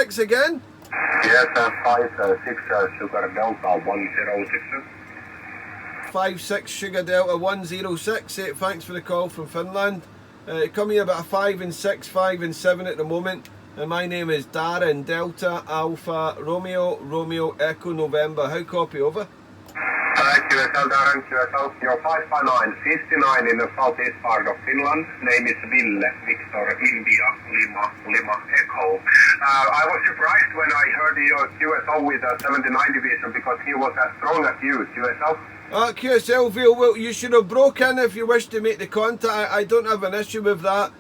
Six again? Yes, 56 Sugar Delta 106. 56 Sugar Delta 106. Thanks for the call from Finland. Coming about a 5 and 6, 5 and 7 at the moment. My name is Darren, Delta Alpha Romeo, Romeo Echo November. How copy over? QSL Darren, QSL, you're 559 in the southeast part of Finland. Name is Ville, Victor, India, Lima, Echo. I was surprised when I heard your QSL with a 79 division because he was as strong as you, QSL. QSL, well, you should have broken if you wish to make the contact. I don't have an issue with that.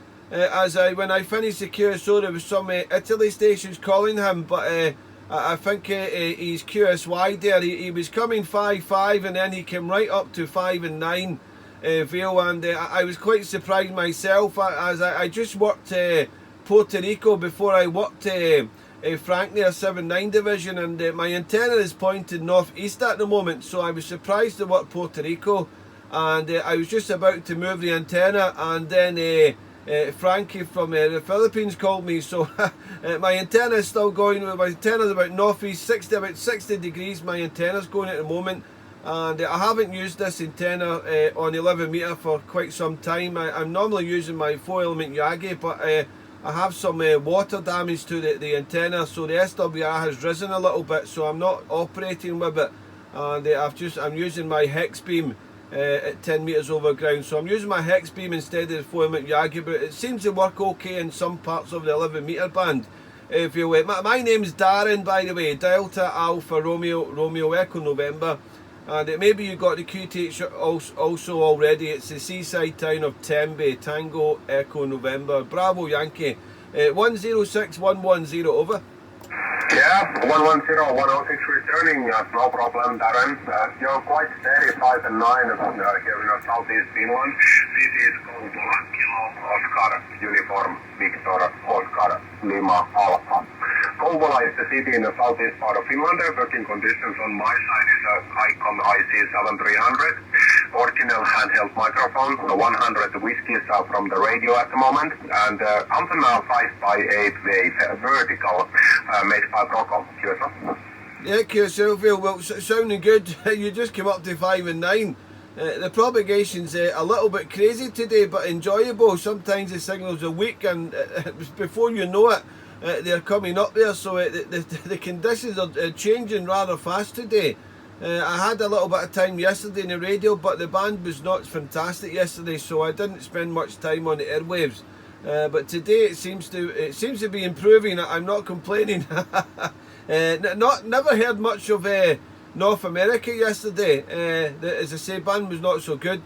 When I finished the QSO, there was some Italy stations calling him, but I think he's QSY there. He was coming 5-5 and then he came right up to 5 and 9, Vale, and I was quite surprised myself as I just worked Puerto Rico before I worked frankly a 7-9 division, and my antenna is pointed northeast at the moment, so I was surprised to work Puerto Rico, and I was just about to move the antenna, and then Frankie from the Philippines called me, so my antenna is still going. My antenna is about northeast, about 60 degrees my antenna is going at the moment, and I haven't used this antenna on 11 metre for quite some time. I'm normally using my 4-element Yagi, but I have some water damage to the antenna, so the SWR has risen a little bit, so I'm not operating with it, and I'm using my hex beam at 10 metres over ground, so I'm using my hex beam instead of the 4-element Yagi, but it seems to work okay in some parts of the 11 metre band. If you my name's Darren, by the way, Delta Alpha Romeo, Romeo Echo November, and maybe you got the QTH also already. It's the seaside town of Tenby, Tango Echo November, Bravo Yankee, 106110 over. Yeah, 110-106 returning, no problem, Darren. You're quite steady, 5 and 9 here in southeast Finland. This is Kouvola, Kilo, Oscar, Uniform, Victor, Oscar, Lima, Alpha. Kouvola is the city in the southeast part of Finland. Working conditions on my side is a ICOM IC7300. Original handheld microphone, 100 whiskies from the radio at the moment, and antenna 5x8 wave, vertical, made by Broco. QSL. Yeah, QSL, well, sounding good. You just came up to 5 and 9. The propagation's a little bit crazy today, but enjoyable. Sometimes the signals are weak, and before you know it, they're coming up there, so the conditions are changing rather fast today. I had a little bit of time yesterday in the radio, but the band was not fantastic yesterday, so I didn't spend much time on the airwaves. But today it seems to be improving. I'm not complaining. Never heard much of North America yesterday. As I say, band was not so good.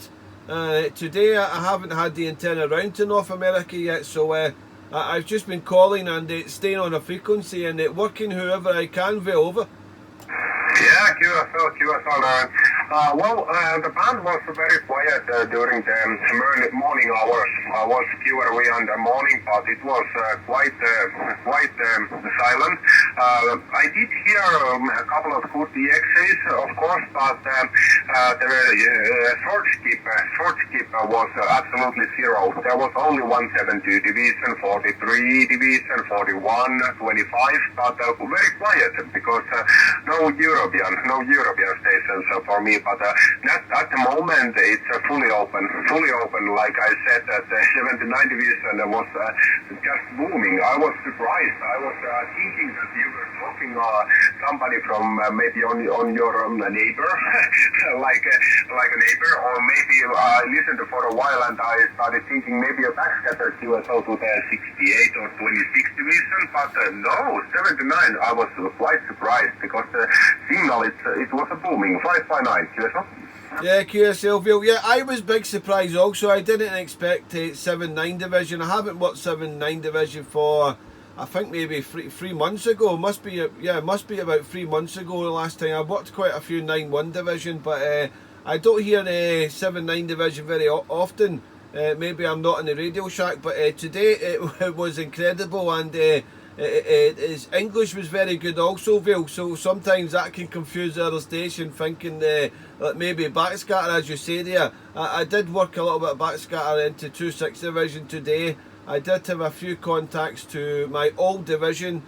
Today I haven't had the antenna round to North America yet, so I've just been calling and staying on a frequency and working whoever I can veil over. Yeah, QSL. The band was very quiet during the morning hours. I was QRV on the morning, but it was quite silent. I did hear a couple of good DXs, of course, but the short skip was absolutely zero. There was only 172 division, 43 division, 41, 25, but very quiet because no European stations for me, but at the moment it's fully open. Like I said, that the 79 division was just booming. I was surprised. I was thinking that you were talking somebody from maybe on your neighbor, like a neighbor, or maybe I listened for a while and I started thinking maybe a backscatter QSO to the 68 or 26 division, but no, 79. I was quite surprised because the signal it was a booming 5x9 QSO. Yeah, QSL. Yeah, I was big surprised also. I didn't expect 7-9 division. I haven't worked 7-9 division for, I think maybe three months ago. Must be about 3 months ago the last time. I worked quite a few 9-1 division, but I don't hear 7-9 division very often. Maybe I'm not in the Radio Shack, but today it was incredible, and his English was very good also, Vale, so sometimes that can confuse the other station, thinking that maybe backscatter, as you say there. I did work a little bit of backscatter into 2-6 division today. I did have a few contacts to my old division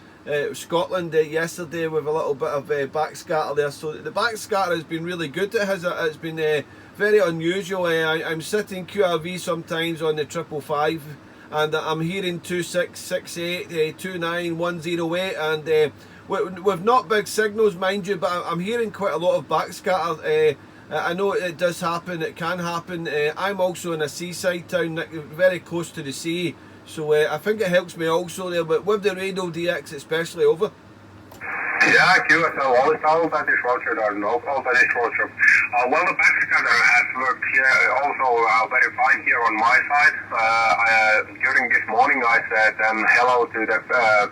Scotland yesterday with a little bit of backscatter there. So the backscatter has been really good. It's been very unusual. I'm sitting QRV sometimes on the 555 and I'm hearing 2668, 29108 and with not big signals mind you, but I'm hearing quite a lot of backscatter. I know it does happen, it can happen. I'm also in a seaside town very close to the sea, so I think it helps me also there, but with the Radio DX especially over. Yeah, QSL, all that is Roger, all that is Roger. Well, the backscatter has worked here also very fine here on my side. During this morning I said hello to the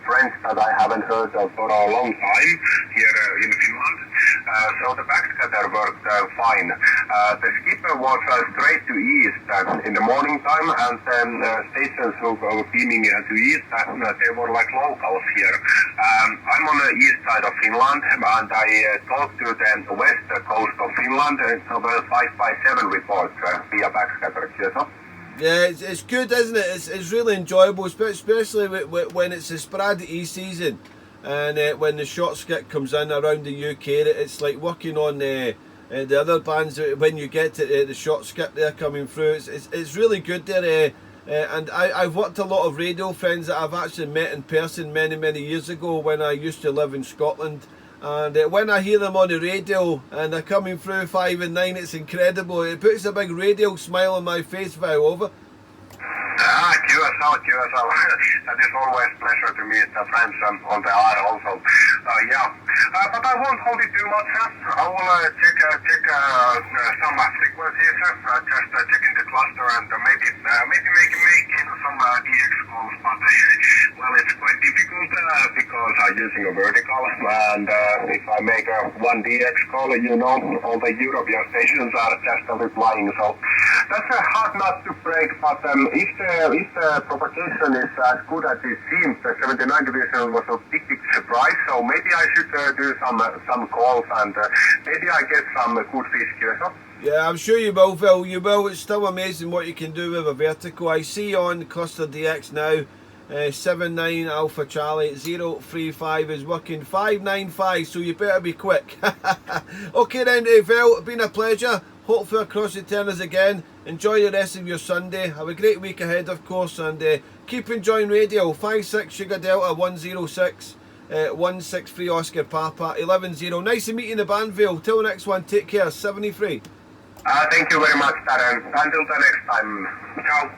friends that I haven't heard of for a long time here in Finland. So the backscatter worked fine. The skipper was straight to east in the morning time, and then stations who were beaming to east, they were like locals here. I'm on the east side of Finland, and I talked to the west coast of Finland, so the 5x7 report via backscatter. Yeah, it's good, isn't it? It's really enjoyable, especially when it's a sporadic season, and when the short skip comes in around the UK. It's like working on the other bands when you get to the short skip there coming through. It's really good there. And I've worked a lot of radio friends that I've actually met in person many years ago when I used to live in Scotland, and when I hear them on the radio and they're coming through 5 and 9, it's incredible. It puts a big radio smile on my face very over. QSL. That is always a pleasure to meet friends on the air also. But I won't hold it too much. I will check some frequencies, just checking the cluster and maybe making some DX calls. But well, it's quite difficult because I'm using a vertical, and if I make one DX call, all the European stations are just replying. So that's a hard nut to break. But if the propagation is as good as it seems, the 79 division was a big surprise. So maybe I should do some calls, and maybe I get some good fish here. Yeah, I'm sure you will, Phil. You will. It's still amazing what you can do with a vertical. I see on Cluster DX now, 79 Alpha Charlie 035 is working 595, so you better be quick. Okay then, Phil, it's been a pleasure. Hopefully across the turners again. Enjoy the rest of your Sunday. Have a great week ahead, of course, and keep enjoying radio. 56 Sugar Delta 106 163 Oscar Papa 11-0. Nice to meet you in the Banville. Till the next one, take care. 73. Thank you very much, Darren. Until the next time. Ciao.